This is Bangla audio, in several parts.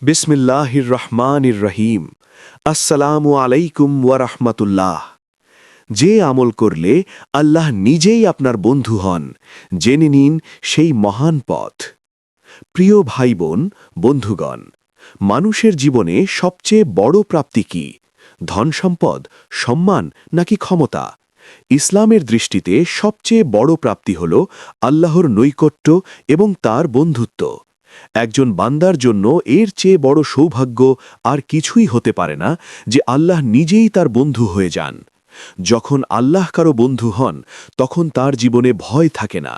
বিসমিল্লাহির রহমানির রহিম। আসসালামু আলাইকুম ওয়া রাহমাতুল্লাহ। যে আমল করলে আল্লাহ নিজেই আপনার বন্ধু হন, জেনে নিন সেই মহান পথ। প্রিয় ভাই বোন, বন্ধুগণ, মানুষের জীবনে সবচেয়ে বড় প্রাপ্তি কি? ধন সম্পদ, সম্মান নাকি ক্ষমতা? ইসলামের দৃষ্টিতে সবচেয়ে বড় প্রাপ্তি হল আল্লাহর নৈকট্য এবং তার বন্ধুত্ব। একজন বান্দার জন্য এর চেয়ে বড় সৌভাগ্য আর কিছুই হতে পারে না যে আল্লাহ নিজেই তার বন্ধু হয়ে যান। যখন আল্লাহ কারো বন্ধু হন, তখন তার জীবনে ভয় থাকে না,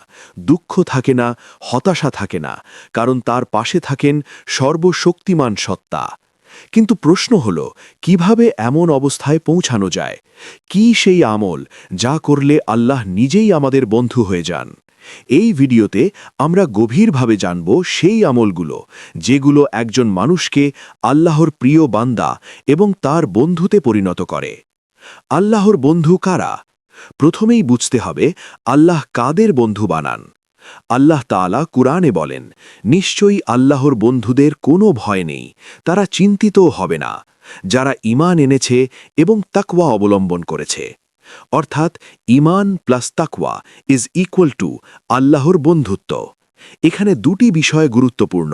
দুঃখ থাকে না, হতাশা থাকে না, কারণ তার পাশে থাকেন সর্বশক্তিমান সত্তা। কিন্তু প্রশ্ন হল, কিভাবে এমন অবস্থায় পৌঁছানো যায়? কি সেই আমল যা করলে আল্লাহ নিজেই আমাদের বন্ধু হয়ে যান? এই ভিডিওতে আমরা গভীরভাবে জানব সেই আমলগুলো যেগুলো একজন মানুষকে আল্লাহর প্রিয় বান্দা এবং তার বন্ধুতে পরিণত করে। আল্লাহর বন্ধু কারা? প্রথমেই বুঝতে হবে আল্লাহ কাদের বন্ধু বানান। আল্লাহ তাআলা কুরআনে বলেন, নিশ্চয়ই আল্লাহর বন্ধুদের কোনো ভয় নেই, তারা চিন্তিতও হবে না, যারা ঈমান এনেছে এবং তাকওয়া অবলম্বন করেছে। অর্থাৎ ঈমান প্লাস তাকওয়া ইজ ইকুয়াল টু আল্লাহর বন্ধুত্ব। এখানে দুটি বিষয় গুরুত্বপূর্ণ।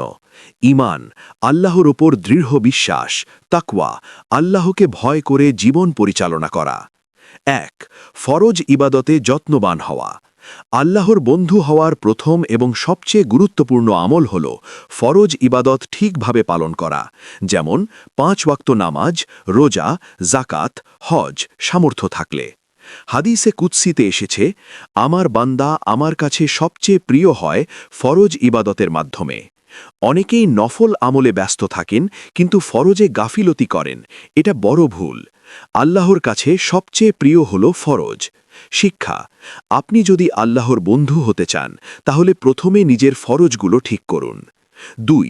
ঈমান, আল্লাহর ওপর দৃঢ় বিশ্বাস; তাকওয়া, আল্লাহকে ভয় করে জীবন পরিচালনা করা। ১. ফরজ ইবাদতে যত্নবান হওয়া। আল্লাহর বন্ধু হওয়ার প্রথম এবং সবচেয়ে গুরুত্বপূর্ণ আমল হল ফরজ ইবাদত ঠিকভাবে পালন করা, যেমন 5 ওয়াক্ত নামাজ, রোজা, জাকাত, হজ সামর্থ্য থাকলে। হাদিসে কুদসিতে এসেছে, আমার বান্দা আমার কাছে সবচেয়ে প্রিয় হয় ফরজ ইবাদতের মাধ্যমে। অনেকেই নফল আমলে ব্যস্ত থাকেন কিন্তু ফরজে গাফিলতি করেন, এটা বড় ভুল। আল্লাহর কাছে সবচেয়ে প্রিয় হল ফরজ। শিক্ষা: আপনি যদি আল্লাহর বন্ধু হতে চান, তাহলে প্রথমে নিজের ফরজগুলো ঠিক করুন। ২.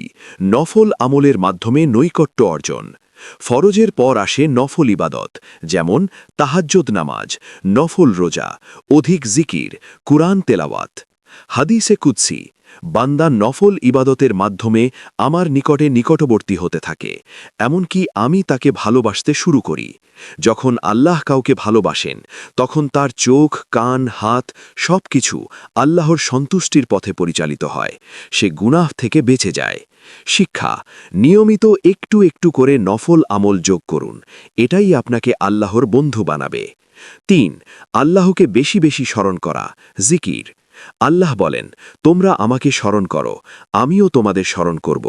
নফল আমলের মাধ্যমে নৈকট্য অর্জন। ফরজের পর আসে নফল ইবাদত, যেমন তাহাজ্জুদ নামাজ, নফল রোজা, অধিক জিকির, কুরআন তেলাওয়াত। হাদিসে কুদসি, বান্দা নফল ইবাদতের মাধ্যমে আমার নিকটে নিকটবর্তী হতে থাকে, এমনকি আমি তাকে ভালোবাসতে শুরু করি। যখন আল্লাহ কাউকে ভালোবাসেন, তখন তার চোখ, কান, হাত সবকিছু আল্লাহর সন্তুষ্টির পথে পরিচালিত হয়, সে গুনাহ থেকে বেঁচে যায়। শিক্ষা: নিয়মিত একটু একটু করে নফল আমল যোগ করুন, এটাই আপনাকে আল্লাহর বন্ধু বানাবে। ৩. আল্লাহকে বেশি বেশি স্মরণ করা, জিকির। আল্লাহ বলেন, তোমরা আমাকে স্মরণ করো, আমিও তোমাদের স্মরণ করব।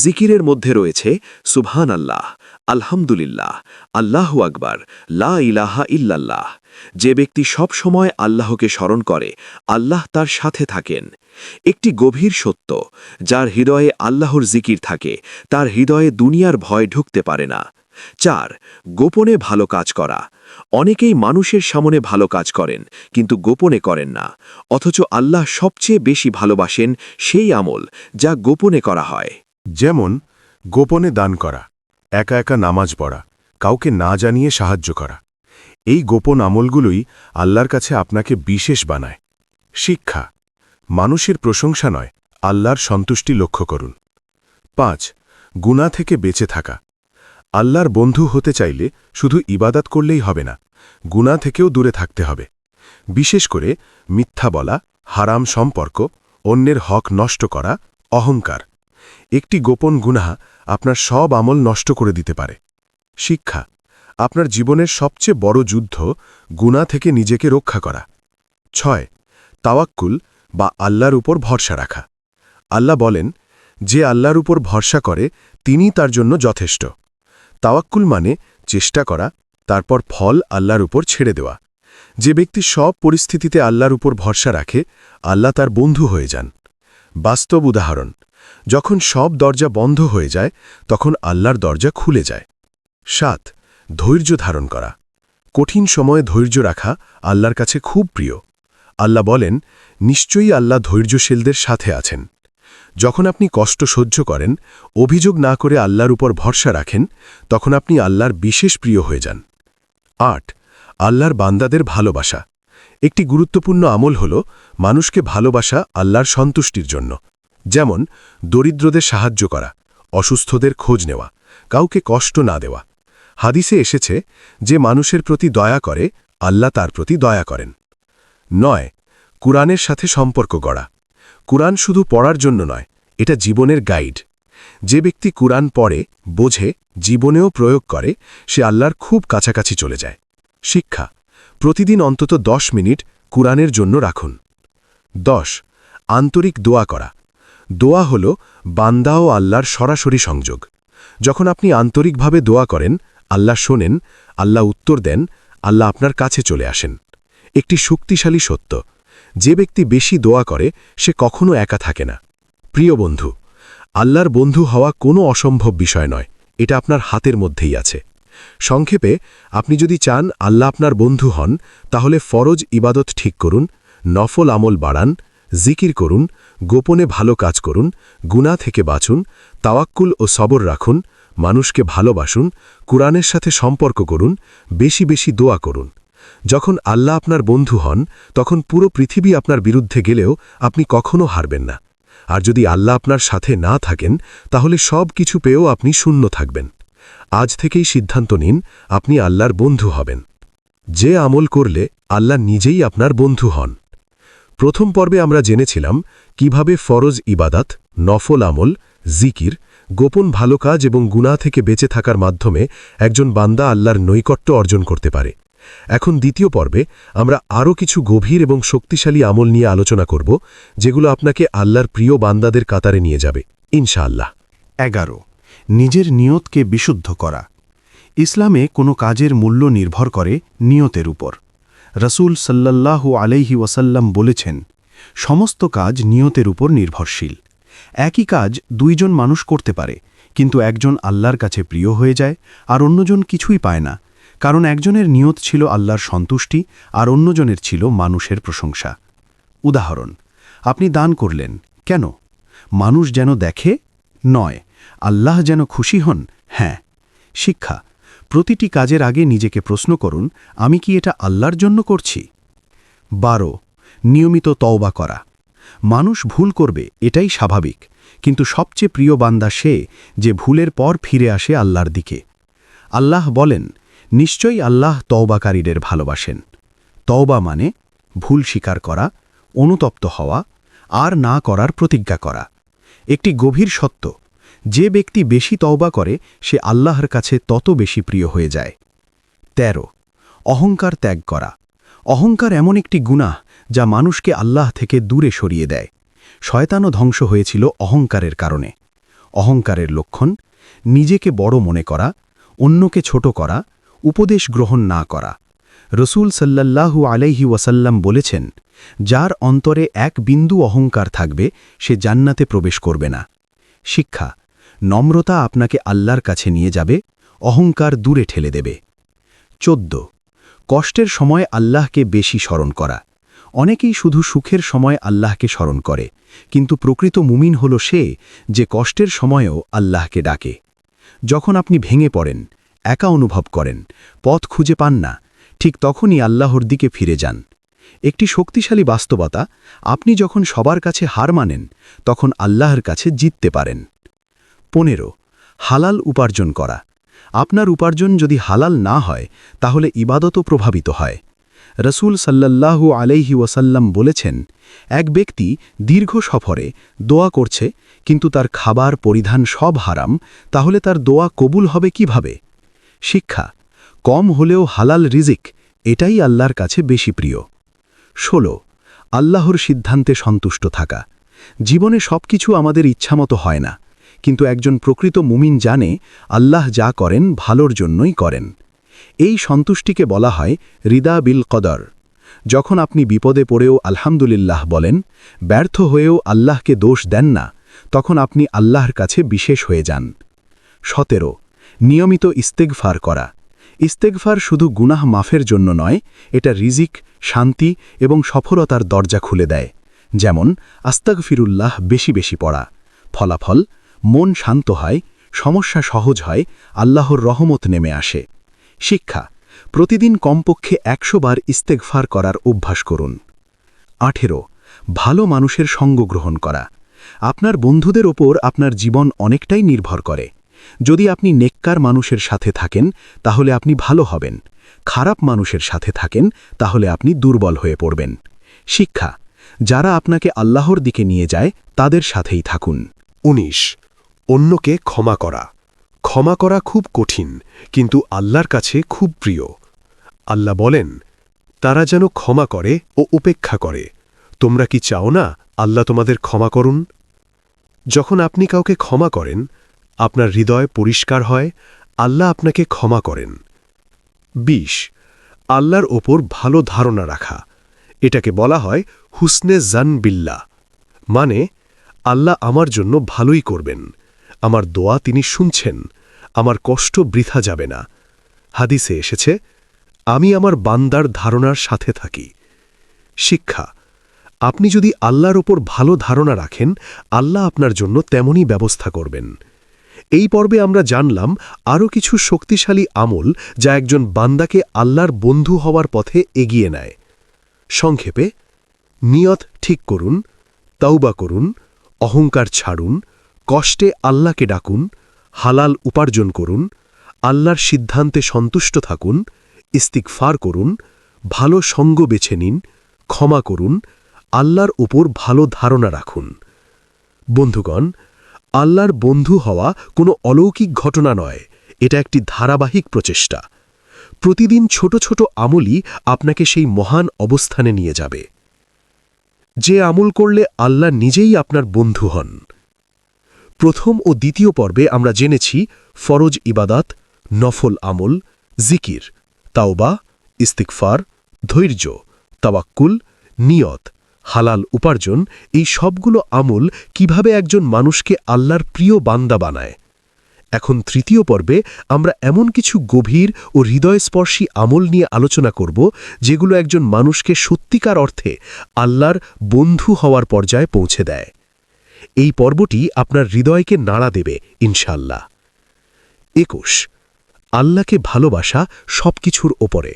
জিকিরের মধ্যে রয়েছে সুবহানাল্লাহ, আলহামদুলিল্লাহ, আল্লাহু আকবার, লা ইলাহা ইল্লাল্লাহ। যে ব্যক্তি সব সময় আল্লাহকে স্মরণ করে, আল্লাহ তার সাথে থাকেন। একটি গভীর সত্য, যার হৃদয়ে আল্লাহর জিকির থাকে, তার হৃদয়ে দুনিয়ার ভয় ঢুকতে পারে না। ৪. গোপনে ভালো কাজ করা। অনেকেই মানুষের সামনে ভালো কাজ করেন, কিন্তু গোপনে করেন না। অথচ আল্লাহ সবচেয়ে বেশি ভালোবাসেন সেই আমল যা গোপনে করা হয়। যেমন গোপনে দান করা, একা একা নামাজ পড়া, কাউকে না জানিয়ে সাহায্য করা। এই গোপন আমলগুলোই আল্লাহর কাছে আপনাকে বিশেষ বানায়। শিক্ষা: মানুষের প্রশংসা নয়, আল্লাহর সন্তুষ্টি লক্ষ্য করুন। ৫. গুনাহ থেকে বেঁচে থাকা। আল্লাহর বন্ধু হতে চাইলে শুধু ইবাদত করলেই হবে না, গুনাহ থেকেও দূরে থাকতে হবে। বিশেষ করে মিথ্যা বলা, হারাম সম্পর্ক, অন্যের হক নষ্ট করা, অহংকার। একটি গোপন গুনাহ আপনার সব আমল নষ্ট করে দিতে পারে। শিক্ষা: আপনার জীবনের সবচেয়ে বড় যুদ্ধ গুনাহ থেকে নিজেকে রক্ষা করা। ৬. তাওয়াক্কুল বা আল্লাহর উপর ভরসা রাখা। আল্লাহ বলেন, যে আল্লাহর উপর ভরসা করে তিনিই তার জন্য যথেষ্ট। তাওয়াক্কুল মানে চেষ্টা করা, তারপর ফল আল্লাহর উপর ছেড়ে দেওয়া। যে ব্যক্তি সব পরিস্থিতিতে আল্লাহর উপর ভরসা রাখে, আল্লাহ তার বন্ধু হয়ে যান। বাস্তব উদাহরণ: যখন সব দরজা বন্ধ হয়ে যায়, তখন আল্লাহর দরজা খুলে যায়। ৭. ধৈর্য ধারণ করা। কঠিন সময়ে ধৈর্য রাখা আল্লাহর কাছে খুব প্রিয়। আল্লাহ বলেন, নিশ্চয়ই আল্লাহ ধৈর্যশীলদের সাথে আছেন। যখন আপনি কষ্ট সহ্য করেন, অভিযোগ না করে আল্লাহর উপর ভরসা রাখেন, তখন আপনি আল্লাহর বিশেষ প্রিয় হয়ে যান। ৮. আল্লাহর বান্দাদের ভালোবাসা। একটি গুরুত্বপূর্ণ আমল হল মানুষকে ভালোবাসা আল্লাহর সন্তুষ্টির জন্য। যেমন দরিদ্রদের সাহায্য করা, অসুস্থদের খোঁজ নেওয়া, কাউকে কষ্ট না দেওয়া। হাদিসে এসেছে, যে মানুষের প্রতি দয়া করে আল্লাহ তার প্রতি দয়া করেন। 9. কুরআনের সাথে সম্পর্ক গড়া। কুরআন শুধু পড়ার জন্য নয়, এটা জীবনের গাইড। যে ব্যক্তি কুরআন পড়ে, বোঝে, জীবনেও প্রয়োগ করে, সে আল্লাহর খুব কাছাকাছি চলে যায়। শিক্ষা: প্রতিদিন অন্তত 10 মিনিট কুরআনের জন্য রাখুন। 10. আন্তরিক দোয়া করা। দোয়া হল বান্দা ও আল্লাহর সরাসরি সংযোগ। যখন আপনি আন্তরিকভাবে দোয়া করেন, আল্লাহ শোনেন, আল্লাহ উত্তর দেন, আল্লাহ আপনার কাছে চলে আসেন। একটি শক্তিশালী সত্য, যে ব্যক্তি বেশি দোয়া করে সে কখনো একা থাকে না। প্রিয় বন্ধু, আল্লাহর বন্ধু হওয়া কোনো অসম্ভব বিষয় নয়, এটা আপনার হাতের মধ্যেই আছে। সংক্ষেপে, আপনি যদি চান আল্লাহ আপনার বন্ধু হন, তাহলে ফরজ ইবাদত ঠিক করুন, নফল আমল বাড়ান, জিকির করুন, গোপনে ভালো কাজ করুন, গুনাহ থেকে বাঁচুন, তাওয়াক্কুল ও সবর রাখুন, মানুষকে ভালোবাসুন, কুরআনের সাথে সম্পর্ক করুন, বেশি বেশি দোয়া করুন। যখন আল্লাহ আপনার বন্ধু হন, তখন পুরো পৃথিবী আপনার বিরুদ্ধে গেলেও আপনি কখনো হারবেন না। আর যদি আল্লাহ আপনার সাথে না থাকেন, তাহলে সব কিছু পেয়েও আপনি শূন্য থাকবেন। আজ থেকেই সিদ্ধান্ত নিন, আপনি আল্লাহর বন্ধু হবেন। যে আমল করলে আল্লাহ নিজেই আপনার বন্ধু হন। প্রথম পর্বে আমরা জেনেছিলাম কিভাবে ফরজ ইবাদাত, নফল আমল, জিকির, গোপন ভালো কাজ এবং গুনাহ থেকে বেঁচে থাকার মাধ্যমে একজন বান্দা আল্লাহর নৈকট্য অর্জন করতে পারে। এখন দ্বিতীয় পর্বে আমরা আরও কিছু গভীর এবং শক্তিশালী আমল নিয়ে আলোচনা করব, যেগুলো আপনাকে আল্লাহর প্রিয় বান্দাদের কাতারে নিয়ে যাবে ইনশাআল্লাহ। 11. নিজের নিয়তকে বিশুদ্ধ করা। ইসলামে কোনো কাজের মূল্য নির্ভর করে নিয়তের উপর। রাসূল সাল্লাল্লাহু আলাইহি ওয়াসাল্লাম বলেছেন, সমস্ত কাজ নিয়তের উপর নির্ভরশীল। একই কাজ দুইজন মানুষ করতে পারে, কিন্তু একজন আল্লাহর কাছে প্রিয় হয়ে যায় আর অন্যজন কিছুই পায় না, কারণ একজনের নিয়ত ছিল আল্লাহর সন্তুষ্টি আর অন্যজনের ছিল মানুষের প্রশংসা। উদাহরণ: আপনি দান করলেন, কেন? মানুষ যেন দেখে? নয়, আল্লাহ যেন খুশি হন। হ্যাঁ। শিক্ষা: প্রতিটি কাজের আগে নিজেকে প্রশ্ন করুন, আমি কি এটা আল্লাহর জন্য করছি? 12. নিয়মিত তওবা করা। মানুষ ভুল করবে, এটাই স্বাভাবিক, কিন্তু সবচেয়ে প্রিয় বান্দা সে যে ভুলের পর ফিরে আসে আল্লাহর দিকে। আল্লাহ বলেন, নিশ্চয়ই আল্লাহ তওবাকারীদের ভালোবাসেন। তওবা মানে ভুল স্বীকার করা, অনুতপ্ত হওয়া আর না করার প্রতিজ্ঞা করা। একটি গভীর সত্য, যে ব্যক্তি বেশি তওবা করে সে আল্লাহর কাছে তত বেশি প্রিয় হয়ে যায়। 13. অহংকার ত্যাগ করা। অহংকার এমন একটি গুনাহ যা মানুষকে আল্লাহ থেকে দূরে সরিয়ে দেয়। শয়তানও ধ্বংস হয়েছিল অহংকারের কারণে। অহংকারের লক্ষণ: নিজেকে বড় মনে করা, অন্যকে ছোট করা, উপদেশ গ্রহণ না করা। রসূল সাল্লাল্লাহু আলাইহি ওয়াসাল্লাম বলেছেন, যার অন্তরে এক বিন্দু অহংকার থাকবে সে জান্নাতে প্রবেশ করবে না। শিক্ষা: নম্রতা আপনাকে আল্লাহর কাছে নিয়ে যাবে, অহংকার দূরে ঠেলে দেবে। 14. কষ্টের সময় আল্লাহকে বেশি স্মরণ করা। অনেকেই শুধু সুখের সময় আল্লাহকে স্মরণ করে, কিন্তু প্রকৃত মুমিন হল সে যে কষ্টের সময়েও আল্লাহকে ডাকে। যখন আপনি ভেঙে পড়েন, একা অনুভব করেন, পথ খুঁজে পান না, ঠিক তখনই আল্লাহর দিকে ফিরে যান। একটি শক্তিশালী বাস্তবতা, আপনি যখন সবার কাছে হার মানেন, তখন আল্লাহর কাছে জিততে পারেন। 15. হালাল উপার্জন করা। আপনার উপার্জন যদি হালাল না হয়, তাহলে ইবাদতও প্রভাবিত হয়। রসূল সাল্লাল্লাহু আলাইহি ওয়াসাল্লাম বলেছেন, এক ব্যক্তি দীর্ঘ সফরে দোয়া করছে, কিন্তু তার খাবার পরিধান সব হারাম, তাহলে তার দোয়া কবুল হবে কিভাবে? শিক্ষা: কম হলেও হালাল রিজিক, এটাই আল্লাহর কাছে বেশি প্রিয়। 16. আল্লাহর সিদ্ধান্তে সন্তুষ্ট থাকা। জীবনে সবকিছু আমাদের ইচ্ছামতো হয় না, কিন্তু একজন প্রকৃত মুমিন জানে আল্লাহ যা করেন ভালোর জন্যই করেন। এই সন্তুষ্টিকে বলা হয় রিদা বিল কদর। যখন আপনি বিপদে পড়েও আলহামদুলিল্লাহ বলেন, ব্যর্থ হয়েও আল্লাহকে দোষ দেন না, তখন আপনি আল্লাহর কাছে বিশেষ হয়ে যান। 17. নিয়মিত ইস্তেগফার করা। ইস্তেগফার শুধু গুনাহ মাফের জন্য নয়, এটা রিজিক, শান্তি এবং সফলতার দরজা খুলে দেয়। যেমন আস্তাগফিরুল্লাহ বেশি বেশি পড়া। ফলাফল: মন শান্ত হয়, সমস্যা সহজ হয়, আল্লাহর রহমত নেমে আসে। শিক্ষা: প্রতিদিন কমপক্ষে 100 বার ইস্তেগফার করার অভ্যাস করুন। 18. ভালো মানুষের সঙ্গ গ্রহণ করা। আপনার বন্ধুদের ওপর আপনার জীবন অনেকটাই নির্ভর করে। যদি আপনি নেককার মানুষের সাথে থাকেন তাহলে আপনি ভালো হবেন, খারাপ মানুষের সাথে থাকেন তাহলে আপনি দুর্বল হয়ে পড়বেন। শিক্ষা: যারা আপনাকে আল্লাহর দিকে নিয়ে যায় তাদের সাথেই থাকুন। ১৯ অন্যকে ক্ষমা করা। ক্ষমা করা খুব কঠিন, কিন্তু আল্লাহর কাছে খুব প্রিয়। আল্লাহ বলেন, তারা যেন ক্ষমা করে ও উপেক্ষা করে। তোমরা কি চাও না আল্লাহ তোমাদের ক্ষমা করুন? যখন আপনি কাউকে ক্ষমা করেন, আপনার হৃদয় পরিষ্কার হয়, আল্লাহ আপনাকে ক্ষমা করেন। ২০ আল্লাহর ওপর ভালো ধারণা রাখা। এটাকে বলা হয় হুসনে জান বিল্লাহ, মানে আল্লাহ আমার জন্য ভালোই করবেন, আমার দোয়া তিনি শুনছেন, আমার কষ্ট বৃথা যাবে না। হাদিসে এসেছে, আমি আমার বান্দার ধারণার সাথে থাকি। শিক্ষা: আপনি যদি আল্লাহর ওপর ভালো ধারণা রাখেন, আল্লাহ আপনার জন্য তেমনই ব্যবস্থা করবেন। এই পর্বে আমরা জানলাম আরও কিছু শক্তিশালী আমল যা একজন বান্দাকে আল্লাহর বন্ধু হওয়ার পথে এগিয়ে নেয়। সংক্ষেপে: নিয়ত ঠিক করুন, তাওবা করুন, অহংকার ছাড়ুন, কষ্টে আল্লাহকে ডাকুন, হালাল উপার্জন করুন, আল্লাহর সিদ্ধান্তে সন্তুষ্ট থাকুন, ইস্তিগফার করুন, ভালো সঙ্গ বেছে নিন, ক্ষমা করুন, আল্লাহর উপর ভালো ধারণা রাখুন। বন্ধুগণ, আল্লাহর বন্ধু হওয়া কোনো অলৌকিক ঘটনা নয়, এটা একটি ধারাবাহিক প্রচেষ্টা। প্রতিদিন ছোট ছোট আমলই আপনাকে সেই মহান অবস্থানে নিয়ে যাবে। যে আমল করলে আল্লাহ নিজেই আপনার বন্ধু হন। প্রথম ও দ্বিতীয় পর্বে আমরা জেনেছি ফরজ ইবাদাত, নফল আমল, জিকির, তাওবা, ইস্তিগফার, ধৈর্য, তাওয়াক্কুল, নিয়ত, হালাল উপার্জন, এই সবগুলো আমল কিভাবে একজন মানুষকে আল্লাহর প্রিয় বান্দা বানায়। এখন তৃতীয় পর্বে আমরা এমন কিছু গভীর ও হৃদয়স্পর্শী আমল নিয়ে আলোচনা করব যেগুলো একজন মানুষকে সত্যিকার অর্থে আল্লাহর বন্ধু হওয়ার পর্যায়ে পৌঁছে দেয়। এই পর্বটি আপনার হৃদয়কে নাড়া দেবে ইনশাআল্লাহ। ২১ আল্লাহকে ভালোবাসা সবকিছুর ওপরে।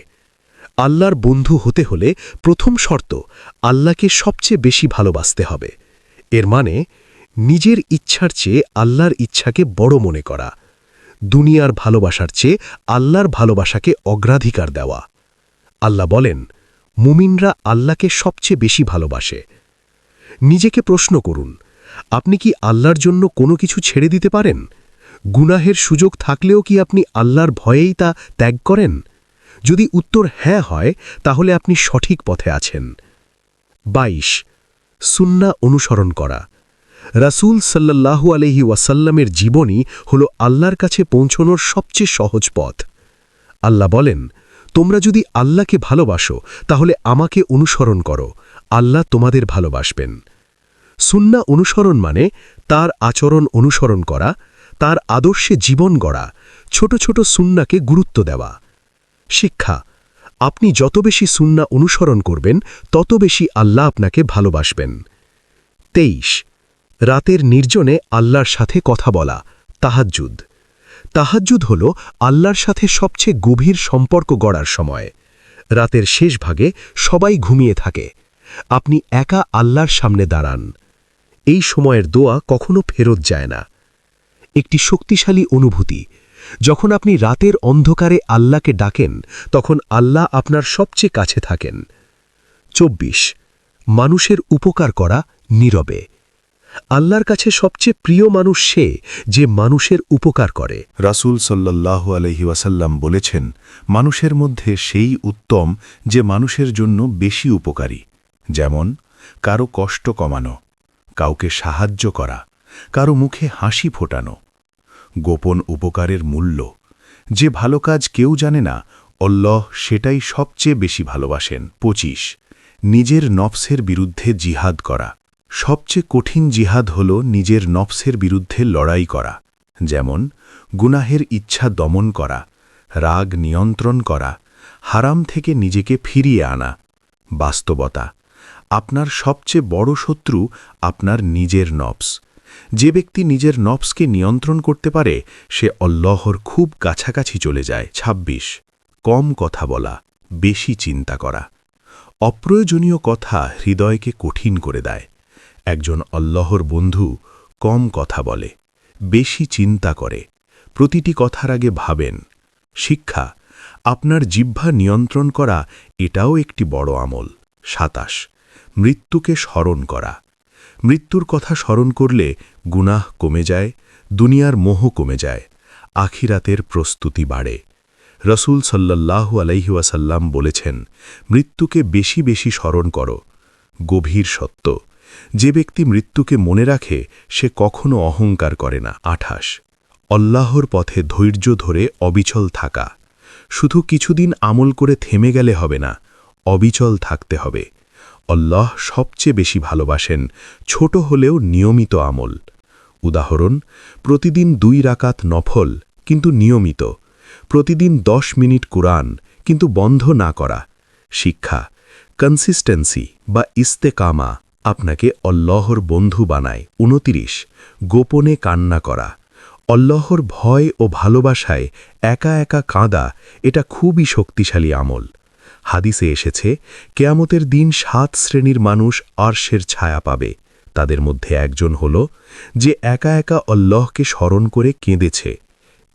আল্লাহর বন্ধু হতে হলে প্রথম শর্ত আল্লাহকে সবচেয়ে বেশি ভালোবাসতে হবে। এর মানে নিজের ইচ্ছার চেয়ে আল্লাহর ইচ্ছাকে বড় মনে করা, দুনিয়ার ভালোবাসার চেয়ে আল্লাহর ভালোবাসাকে অগ্রাধিকার দেওয়া। আল্লাহ বলেন, মুমিনরা আল্লাহকে সবচেয়ে বেশি ভালোবাসে। নিজেকে প্রশ্ন করুন, আপনি কি আল্লাহর জন্য কোনো কিছু ছেড়ে দিতে পারেন? গুনাহের সুযোগ থাকলেও কি আপনি আল্লাহর ভয়েই তা ত্যাগ করেন? যদি উত্তর হ্যাঁ হয়, তাহলে আপনি সঠিক পথে আছেন। ২২ সুন্নাহ অনুসরণ করা। রাসূল সাল্লাল্লাহু আলাইহি ওয়াসাল্লামের জীবনী হল আল্লাহর কাছে পৌঁছনোর সবচেয়ে সহজ পথ। আল্লাহ বলেন, তোমরা যদি আল্লাহকে ভালোবাসো তাহলে আমাকে অনুসরণ করো, আল্লাহ তোমাদের ভালোবাসবেন। সুন্নাহ অনুসরণ মানে তার আচরণ অনুসরণ করা, তার আদর্শে জীবন গড়া, ছোট ছোট সুন্নাহকে গুরুত্ব দেওয়া। শিক্ষা: আপনি যত বেশি সুন্নাহ অনুসরণ করবেন তত বেশি আল্লাহ আপনাকে ভালোবাসবেন। ২৩ রাতের নির্জনে আল্লাহর সাথে কথা বলা, তাহাজ্জুদ। তাহাজ্জুদ হল আল্লাহর সাথে সবচেয়ে গভীর সম্পর্ক গড়ার সময়। রাতের শেষ ভাগে সবাই ঘুমিয়ে থাকে, আপনি একা আল্লাহর সামনে দাঁড়ান। এই সময়ের দোয়া কখনো ফেরত যায় না। একটি শক্তিশালী অনুভূতি। যখন আপনি রাতের অন্ধকারে আল্লাহকে ডাকেন, তখন আল্লাহ আপনার সবচেয়ে কাছে থাকেন। ২৪ মানুষের উপকার করা নীরবে। আল্লাহর কাছে সবচেয়ে প্রিয় মানুষ সে যে মানুষের উপকার করে। রাসূল সাল্লাল্লাহু আলাইহি ওয়াসাল্লাম বলেছেন, মানুষের মধ্যে সেই উত্তম যে মানুষের জন্য বেশি উপকারী, যেমন কারো কষ্ট কমানো, কাউকে সাহায্য করা, কারো মুখে হাসি ফোটানো। গোপন উপকারের মূল্য। যে ভালো কাজ কেউ জানে না, আল্লাহ সেটাই সবচেয়ে বেশি ভালোবাসেন। ২৫ নিজের নফসের বিরুদ্ধে জিহাদ করা। সবচেয়ে কঠিন জিহাদ হল নিজের নফসের বিরুদ্ধে লড়াই করা, যেমন গুনাহের ইচ্ছা দমন করা, রাগ নিয়ন্ত্রণ করা, হারাম থেকে নিজেকে ফিরিয়ে আনা। বাস্তবতা: আপনার সবচেয়ে বড় শত্রু আপনার নিজের নফস। যে ব্যক্তি নিজের নফসকে নিয়ন্ত্রণ করতে পারে সে আল্লাহর খুব কাছাকাছি চলে যায়। ২৬ কম কথা বলা, বেশি চিন্তা করা। অপ্রয়োজনীয় কথা হৃদয়কে কঠিন করে দেয়। একজন আল্লাহর বন্ধু কম কথা বলে, বেশি চিন্তা করে, প্রতিটি কথার আগে ভাবেন। শিক্ষা, আপনার জিহ্বা নিয়ন্ত্রণ করা এটাও একটি বড় আমল। ২৭ মৃত্যুকে স্মরণ করা। মৃত্যুর কথা স্মরণ করলে গুনাহ কমে যায়, দুনিয়ার মোহ কমে যায়, আখিরাতের প্রস্তুতি বাড়ে। রসুল সাল্লাল্লাহু আলাইহি ওয়াসাল্লাম বলেছেন, মৃত্যুকে বেশি বেশি স্মরণ করো। গভীর সত্য, যে ব্যক্তি মৃত্যুকে মনে রাখে সে কখনো অহংকার করে না। ২৮ আল্লাহর পথে ধৈর্য ধরে অবিচল থাকা। শুধু কিছুদিন আমল করে থেমে গেলে হবে না, অবিচল থাকতে হবে। আল্লাহ সবচেয়ে বেশি ভালোবাসেন ছোট হলেও নিয়মিত আমল। উদাহরণ, প্রতিদিন ২ রাকাত নফল কিন্তু নিয়মিত, প্রতিদিন ১০ মিনিট কুরআন কিন্তু বন্ধ না করা। শিক্ষা, কনসিস্টেন্সি বা ইস্তেকামা আপনাকে আল্লাহর বন্ধু বানায়। ২৯ গোপনে কান্না করা। আল্লাহর ভয় ও ভালোবাসায় একা একা কাঁদা এটা খুবই শক্তিশালী আমল। হাদিসে এসেছে, কেয়ামতের দিন ৭ শ্রেণীর মানুষ আরশের ছায়া পাবে। তাদের মধ্যে একজন হল যে একা একা আল্লাহকে স্মরণ করে কেঁদেছে।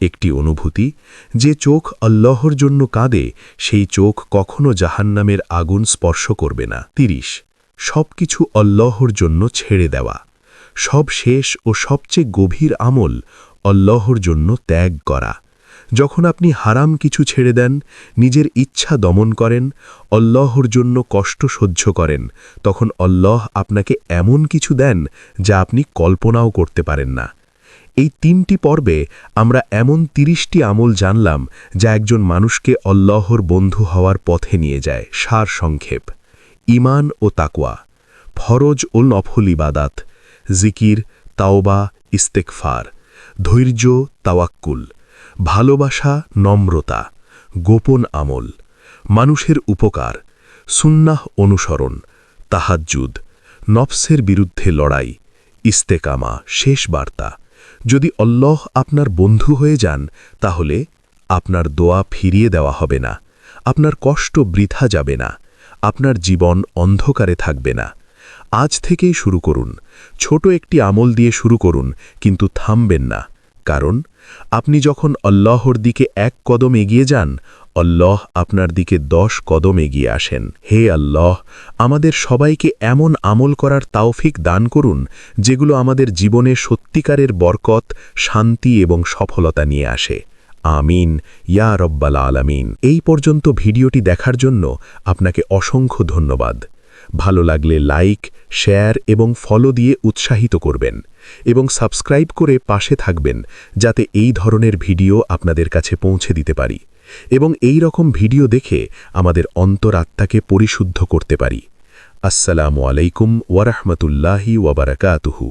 একটি অনুভূতি, যে চোখ আল্লাহর জন্য কাঁদে সেই চোখ কখনো জাহান্নামের আগুন স্পর্শ করবে না। ৩০ সবকিছু আল্লাহর জন্য ছেড়ে দেওয়া। সব শেষ ও সবচেয়ে গভীর আমল আল্লাহর জন্য ত্যাগ করা। যখন আপনি হারাম কিছু ছেড়ে দেন, নিজের ইচ্ছা দমন করেন, আল্লাহর জন্য কষ্ট সহ্য করেন, তখন আল্লাহ আপনাকে এমন কিছু দেন যা আপনি কল্পনাও করতে পারেন না। এই ৩টি পর্বে আমরা এমন ৩০টি আমল জানলাম যা একজন মানুষকে আল্লাহর বন্ধু হওয়ার পথে নিয়ে যায়। সার সংক্ষেপ: ঈমান ও তাকওয়া, ফরজ ও নফল ইবাদাত, জিকির, তাওবা, ইস্তেগফার, ধৈর্য, তাওয়াক্কুল, ভালোবাসা, নম্রতা, গোপন আমল, মানুষের উপকার, সুন্নাহ অনুসরণ, তাহাজ্জুদ, নফসের বিরুদ্ধে লড়াই, ইস্তেকামা, শেষ বার্তা। যদি আল্লাহ আপনার বন্ধু হয়ে যান, তাহলে আপনার দোয়া ফিরিয়ে দেওয়া হবে না, আপনার কষ্ট বৃথা যাবে না, আপনার জীবন অন্ধকারে থাকবে না। আজ থেকেই শুরু করুন, ছোট একটি আমল দিয়ে শুরু করুন, কিন্তু থামবেন না, কারণ আপনি যখন আল্লাহর দিকে ১ কদম এগিয়ে যান, আল্লাহ আপনার দিকে ১০ কদম এগিয়ে আসেন। হে আল্লাহ, আমাদের সবাইকে এমন আমল করার তাওফিক দান করুন যেগুলো আমাদের জীবনে সত্যিকারের বরকত, শান্তি এবং সফলতা নিয়ে আসে। আমিন ইয়া রব্বাল আলামিন। এই পর্যন্ত ভিডিওটি দেখার জন্য আপনাকে অসংখ্য ধন্যবাদ। ভালো লাগলে লাইক, শেয়ার এবং ফলো দিয়ে উৎসাহিত করবেন এবং সাবস্ক্রাইব করে পাশে থাকবেন যাতে এই ধরনের ভিডিও আপনাদের কাছে পৌঁছে দিতে পারি এবং এই রকম ভিডিও দেখে আমাদের অন্তরাত্মাকে পরিশুদ্ধ করতে পারি। আসসালামু আলাইকুম ওয়া রাহমাতুল্লাহি ওয়া বারাকাতুহু।